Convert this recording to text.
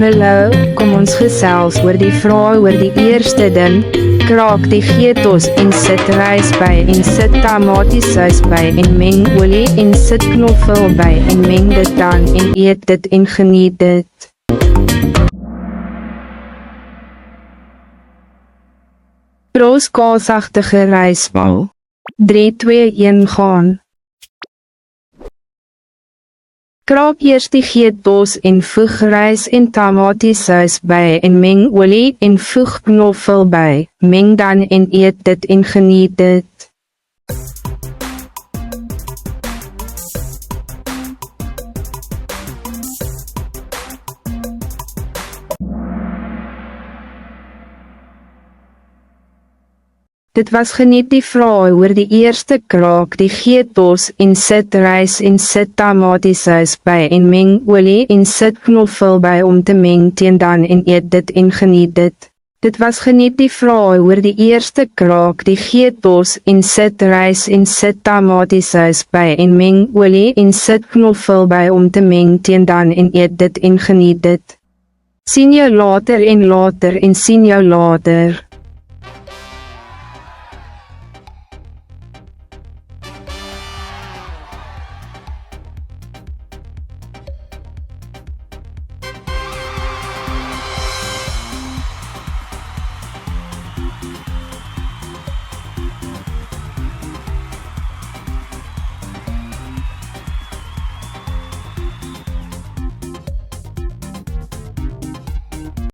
Hallo, kom ons gesels oor die vraag oor die eerste ding. Kraak die geetos en sit rys by en sit tomatiesaus by en meng olie en sit knoffel by en meng dit dan en eet dit en geniet dit. Brooskaasachtige rysbal. 3, 2, 1 gaan. Kraak eers die geetbos en voeg rys en tomatiesaus by en meng olie en voeg knoffel by, meng dan en eet dit en geniet dit. Dit was geniet die vraag oor die eerste kraak die geetbos en sit rys en sit tomatiesaus by en meng olie en sit knoffel by om te meng teen dan en eet dit en geniet dit. Dit was geniet die vraag oor die eerste kraak die geetbos en sit rys en sit tomatiesaus by en meng olie en sit knoffel by om te meng teen dan en eet dit en geniet dit. Sien jou later en sien jou later.